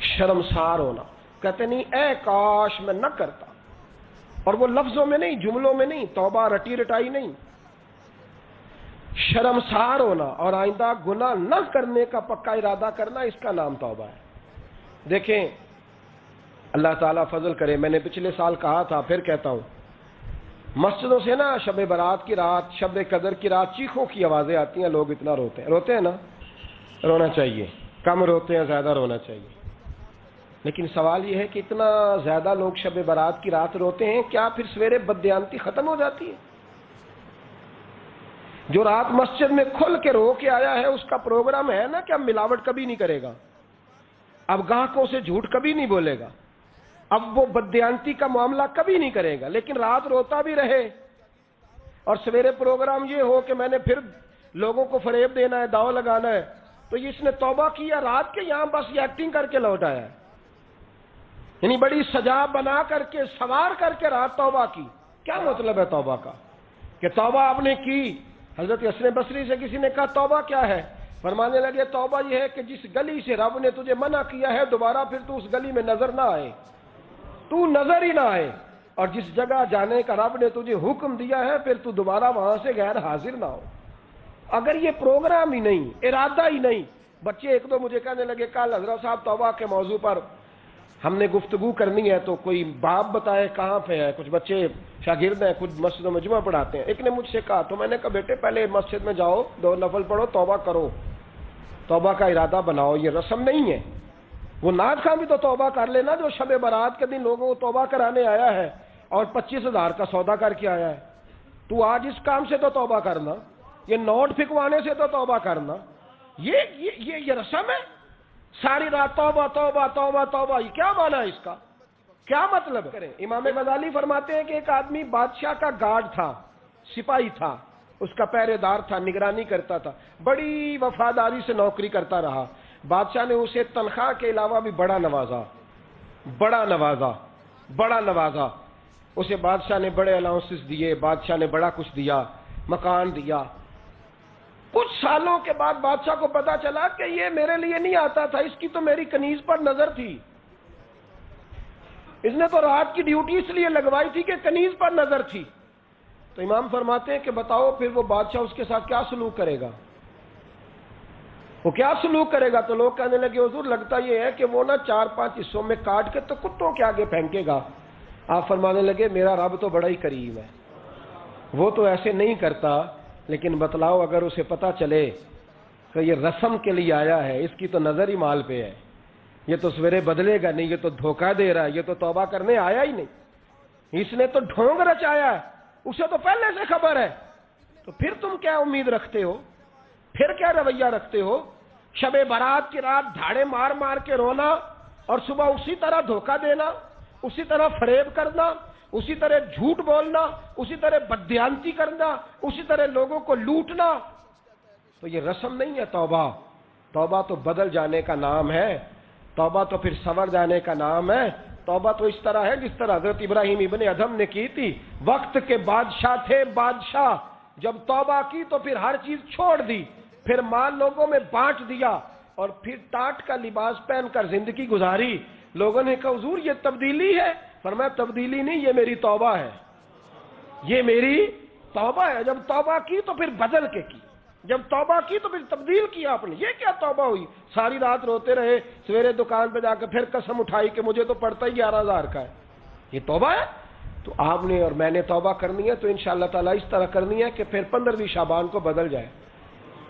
شرمسار ہونا، کہتے نہیں اے کاش میں نہ کرتا، اور وہ لفظوں میں نہیں جملوں میں نہیں، توبہ رٹی رٹائی نہیں، شرمسار ہونا اور آئندہ گناہ نہ کرنے کا پکا ارادہ کرنا، اس کا نام توبہ ہے۔ دیکھیں اللہ تعالیٰ فضل کرے، میں نے پچھلے سال کہا تھا پھر کہتا ہوں، مسجدوں سے نا شب برات کی رات، شب قدر کی رات چیخوں کی آوازیں آتی ہیں، لوگ اتنا روتے ہیں نا، رونا چاہیے، کم روتے ہیں زیادہ رونا چاہیے، لیکن سوال یہ ہے کہ اتنا زیادہ لوگ شب برات کی رات روتے ہیں، کیا پھر سویرے بددیانتی ختم ہو جاتی ہے؟ جو رات مسجد میں کھل کے رو کے آیا ہے اس کا پروگرام ہے نا کہ اب ملاوٹ کبھی نہیں کرے گا، اب گاہکوں سے جھوٹ کبھی نہیں بولے گا، اب وہ بددیانتی کا معاملہ کبھی نہیں کرے گا، لیکن رات روتا بھی رہے اور سویرے پروگرام یہ ہو کہ میں نے پھر لوگوں کو فریب دینا ہے، داؤ لگانا ہے، تو اس نے توبہ کیا رات کے، یہاں بس یہ ایکٹنگ کر کے لوٹ آیا ہے، یعنی بڑی سجا بنا کر کے سوار کر کے رات توبہ کی۔ کیا مطلب ہے توبہ کا؟ کہ توبہ آپ نے کی۔ حضرت حسن بصری سے کسی نے کہا توبہ کیا ہے؟ فرمانے لگے توبہ یہ ہے کہ جس گلی سے رب نے تجھے منع کیا ہے دوبارہ پھر تو اس گلی میں نظر نہ آئے، تو نظر ہی نہ آئے، اور جس جگہ جانے کا رب نے تجھے حکم دیا ہے پھر تو دوبارہ وہاں سے غیر حاضر نہ ہو۔ اگر یہ پروگرام ہی نہیں، ارادہ ہی نہیں، بچے ایک دو مجھے کہنے لگے کل حضرت صاحب توبہ کے موضوع پر ہم نے گفتگو کرنی ہے تو کوئی باپ بتائے کہاں پہ ہے، کچھ بچے شاگرد ہیں، کچھ مسجد و مجمع پڑھاتے ہیں۔ ایک نے مجھ سے کہا تو میں نے کہا بیٹے پہلے مسجد میں جاؤ، 2 نفل پڑھو، توبہ کرو، توبہ کا ارادہ بناؤ، یہ رسم نہیں ہے۔ وہ ناز خان بھی تو توبہ کر لینا جو شب برات کے دن لوگوں کو توبہ کرانے آیا ہے اور 25,000 کا سودا کر کے آیا ہے۔ تو آج اس کام سے تو توبہ کرنا، یہ نوٹ پھکوانے سے تو توبہ کرنا، یہ رسم ہے؟ ساری رات توبہ توبہ توبہ توبہ، یہ کیا معنی ہے اس کا؟ کیا مطلب کریں؟ امام غزالی فرماتے ہیں کہ ایک آدمی بادشاہ کا گارڈ تھا، سپاہی تھا، اس کا پہرے دار تھا، نگرانی کرتا تھا، بڑی وفاداری سے نوکری کرتا رہا۔ بادشاہ نے اسے تنخواہ کے علاوہ بھی بڑا نوازا، بڑا نوازا، بڑا نوازا۔ اسے بادشاہ نے بڑے الاؤنسز دیے، بادشاہ نے بڑا کچھ دیا، مکان دیا۔ کچھ سالوں کے بعد بادشاہ کو پتا چلا کہ یہ میرے لیے نہیں آتا تھا، اس کی تو میری کنیز پر نظر تھی، اس نے تو رات کی ڈیوٹی اس لیے لگوائی تھی کہ کنیز پر نظر تھی۔ تو امام فرماتے ہیں کہ بتاؤ پھر وہ بادشاہ اس کے ساتھ کیا سلوک کرے گا؟ وہ کیا سلوک کرے گا؟ تو لوگ کہنے لگے حضور لگتا یہ ہے کہ وہ نا 4-5 حصوں میں کاٹ کے تو کتوں کے آگے پھینکے گا۔ آپ فرمانے لگے میرا رب تو بڑا ہی کریم ہے، وہ تو ایسے نہیں کرتا، لیکن بتلاؤ اگر اسے پتا چلے کہ یہ رسم کے لیے آیا ہے، اس کی تو نظر ہی مال پہ ہے، یہ تو سویرے بدلے گا نہیں، یہ تو دھوکہ دے رہا ہے، یہ تو توبہ کرنے آیا ہی نہیں، اس نے تو ڈھونگ رچایا ہے، اسے تو پہلے سے خبر ہے، تو پھر تم کیا امید رکھتے ہو؟ پھر کیا رویہ رکھتے ہو؟ شب برات کی رات دھاڑے مار مار کے رونا اور صبح اسی طرح دھوکہ دینا، اسی طرح فریب کرنا، اسی طرح جھوٹ بولنا، اسی طرح بددیانتی کرنا، اسی طرح لوگوں کو لوٹنا، تو یہ رسم نہیں ہے توبہ۔ توبہ تو بدل جانے کا نام ہے، توبہ تو پھر سنور جانے کا نام ہے۔ توبہ تو اس طرح ہے جس طرح حضرت ابراہیم ابن ادھم نے کی تھی، وقت کے بادشاہ تھے بادشاہ، جب توبہ کی تو پھر ہر چیز چھوڑ دی، پھر مال لوگوں میں بانٹ دیا اور پھر ٹاٹ کا لباس پہن کر زندگی گزاری۔ لوگوں نے کہا حضور یہ تبدیلی ہے؟ فرمایا تبدیلی نہیں، یہ میری توبہ ہے، یہ میری توبہ ہے۔ جب توبہ کی تو پھر بدل کے کی، جب توبہ کی تو پھر تبدیل کیا آپ نے۔ یہ کیا توبہ ہوئی؟ ساری رات روتے رہے، سویرے دکان پہ جا کے پھر قسم اٹھائی کہ مجھے تو پڑتا ہی 11,000 کا ہے، یہ توبہ ہے؟ تو آپ نے اور میں نے توبہ کرنی ہے تو انشاءاللہ تعالیٰ اس طرح کرنی ہے کہ پھر 15ویں شعبان کو بدل جائے۔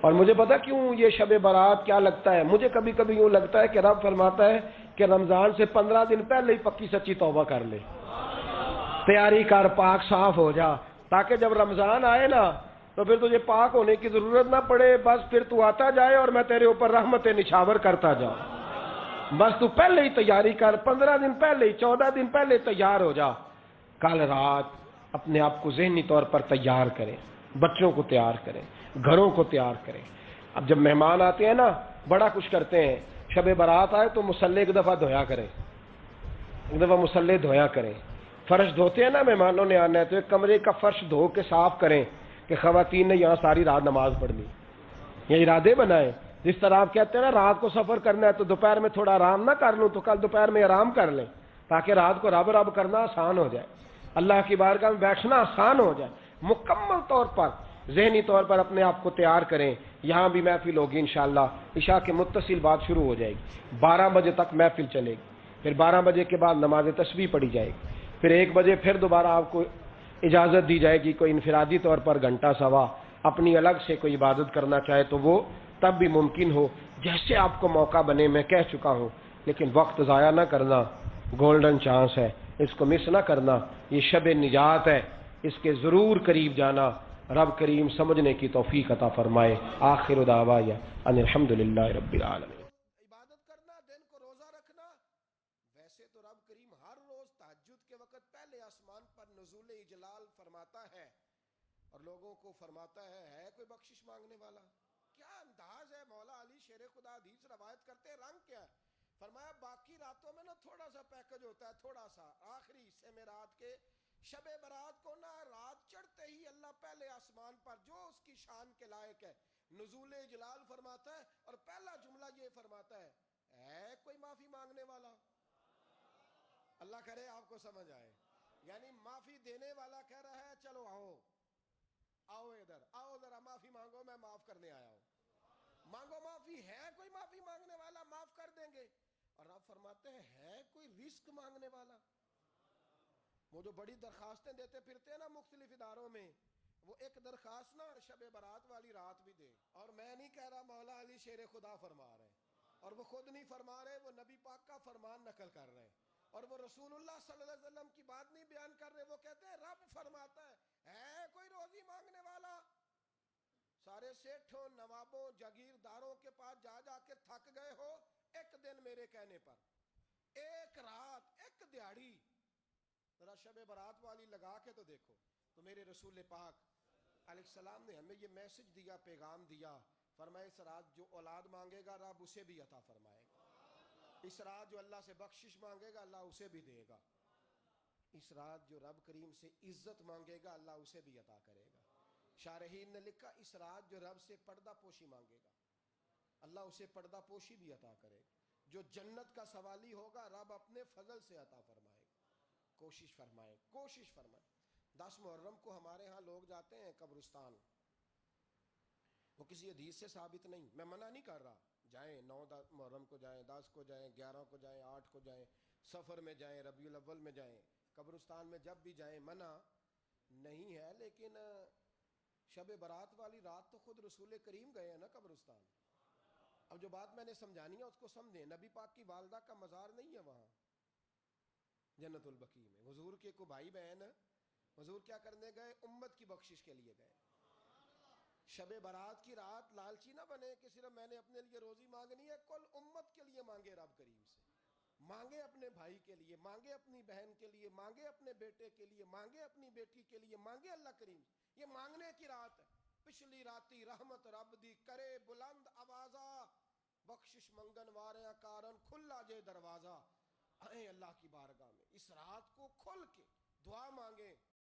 اور مجھے پتا کیوں یہ شب برات کیا لگتا ہے؟ مجھے کبھی کبھی یوں لگتا ہے کہ رب فرماتا ہے کہ رمضان سے 15 دن پہلے ہی پکی سچی توبہ کر لے، تیاری کر، پاک صاف ہو جا، تاکہ جب رمضان آئے نا تو پھر تجھے پاک ہونے کی ضرورت نہ پڑے، بس پھر تو آتا جائے اور میں تیرے اوپر رحمت نچھاور کرتا جاؤں۔ بس تو پہلے ہی تیاری کر، 15 دن پہلے ہی، 14 دن پہلے تیار ہو جا۔ کل رات اپنے آپ کو ذہنی طور پر تیار کریں، بچوں کو تیار کریں، گھروں کو تیار کریں۔ اب جب مہمان آتے ہیں نا بڑا کچھ کرتے ہیں، شب برات آئے تو مصلے ایک دفعہ دھویا کریں، ایک دفعہ مصلے دھویا کریں۔ فرش دھوتے ہیں نا، مہمانوں نے آنا ہے تو ایک کمرے کا فرش دھو کے صاف کریں کہ خواتین نے یہاں ساری رات نماز پڑھنی، یہ ارادے بنائیں۔ جس طرح آپ کہتے ہیں نا رات کو سفر کرنا ہے تو دوپہر میں تھوڑا آرام نہ کر لوں تو کل دوپہر میں آرام کر لیں، تاکہ رات کو رب رب کرنا آسان ہو جائے، اللہ کی بارگاہ میں بیٹھنا آسان ہو جائے۔ مکمل طور پر ذہنی طور پر اپنے آپ کو تیار کریں۔ یہاں بھی محفل ہوگی انشاءاللہ، عشاء کے متصل بعد شروع ہو جائے گی، 12 بجے تک محفل چلے گی، پھر 12 بجے کے بعد نماز تسبیح پڑھی جائے گی، پھر 1 بجے پھر دوبارہ آپ کو اجازت دی جائے گی، کوئی انفرادی طور پر گھنٹہ سوا اپنی الگ سے کوئی عبادت کرنا چاہے تو وہ تب بھی ممکن ہو، جیسے آپ کو موقع بنے۔ میں کہہ چکا ہوں، لیکن وقت ضائع نہ کرنا، گولڈن چانس ہے، اس کو مس نہ کرنا، یہ شب نجات ہے، اس کے ضرور قریب جانا۔ رب کریم سمجھنے کی توفیق عطا فرمائے۔ آخر دعوایا ان الحمدللہ رب العالمین۔ عبادت کرنا، دن کو روزہ رکھنا، ویسے تو رب کریم ہر روز تہجد کے وقت پہلے آسمان پر نزول جلال فرماتا ہے اور لوگوں کو فرماتا ہے کوئی بخشش مانگنے والا؟ کیا انداز ہے مولا علی شیر خدا حدیث روایت کرتے ہیں، رنگ کیا ہے؟ فرمایا باقی راتوں میں نا تھوڑا سا پیکج ہوتا ہے، تھوڑا سا آخری حصے میں رات کے، شب برات کو نا رات چڑھتے ہی اللہ پہلے آسمان پر جو اس کی شان کے لائق ہے نزول جلال فرماتا ہے، اور پہلا جملہ یہ فرماتا ہے کوئی معافی مانگنے والا؟ اللہ کرے آپ کو سمجھ آئے، یعنی معافی دینے والا کہہ رہا ہے چلو آؤ آؤ ادھر آؤ ذرا معافی مانگو، میں معاف کرنے آیا ہوں، مانگو معافی، ہے کوئی معافی مانگنے والا؟ معاف کر دیں گے۔ اور آپ فرماتے ہیں ہے کوئی رزق مانگنے والا؟ وہ جو بڑی درخواستیں دیتے پھرتے ہیں نا مختلف اداروں میں، وہ ایک درخواست نا شب برات والی رات بھی دے۔ اور میں نہیں کہہ رہا، مولا علی شیر خدا فرما رہے ہیں، اور وہ خود نہیں فرما رہے، وہ نبی پاک کا فرمان نقل کر رہے ہیں، اور وہ رسول اللہ صلی اللہ علیہ وسلم کی بات نہیں بیان کر رہے، وہ کہتے ہیں رب فرماتا ہے کوئی روزی مانگنے والا؟ سارے سیٹھوں نوابوں جاگیرداروں کے پاس جا جا کے تھک گئے ہو، ایک دن میرے کہنے پر، ایک رات، ایک دیہڑی ذرا شب برات والی لگا کے تو دیکھو۔ تو میرے رسول پاک علیہ السلام نے ہمیں یہ میسج دیا، پیغام دیا، فرمائے اس رات جو اولاد مانگے گا رب اسے بھی عطا فرمائے گا، اس رات جو اللہ سے بخشش مانگے گا اللہ اسے بھی دے گا، اس رات جو رب کریم سے عزت مانگے گا اللہ اسے بھی عطا کرے گا۔ شارحین نے لکھا اس رات جو رب سے پردہ پوشی مانگے گا اللہ اسے پردہ پوشی بھی عطا کرے گا، جو جنت کا سوالی ہوگا رب اپنے فضل سے عطا فرمائے گا۔ کوشش فرمائیں، کوشش فرمائیں۔ 10 محرم کو ہمارے ہاں لوگ جاتے ہیں قبرستان، وہ کسی حدیث سے ثابت نہیں، میں منع نہیں کر رہا، جائیں، 9 محرم کو جائیں، 10 کو جائیں، 11 کو جائیں، 8 کو جائیں، سفر میں جائیں، ربیع الاول میں جائیں، قبرستان میں جب بھی جائیں منع نہیں ہے، لیکن شب برات والی رات تو خود رسول کریم گئے ہیں نا قبرستان۔ اب جو بات میں نے سمجھانی ہے اس کو سمجھیں، نبی پاک کی والدہ کا مزار نہیں ہے وہاں جنت البقیع میں، حضور کے کو بھائی بہن، حضور کیا کرنے گئے؟ امت کی بخشش کے لیے گئے۔ شب برات کی رات لالچی نہ بنے کہ صرف میں نے اپنے لیے روزی مانگنی ہے، کل امت کے لیے مانگے، رب کریم سے مانگے، اپنے بھائی کے لیے مانگے، اپنی بہن کے لیے مانگے، اپنے بیٹے کے لیے مانگے، اپنی بیٹی کے لیے مانگے، اللہ کریم سے۔ یہ مانگنے کی رات ہے۔ پچھلی راتی رحمت رب دی کرے بلند آوازہ، بخشش منگن واریاں کارن کھلا جے دروازہ، آئیں اللہ کی بارگاہ میں اس رات کو کھل کے دعا مانگیں۔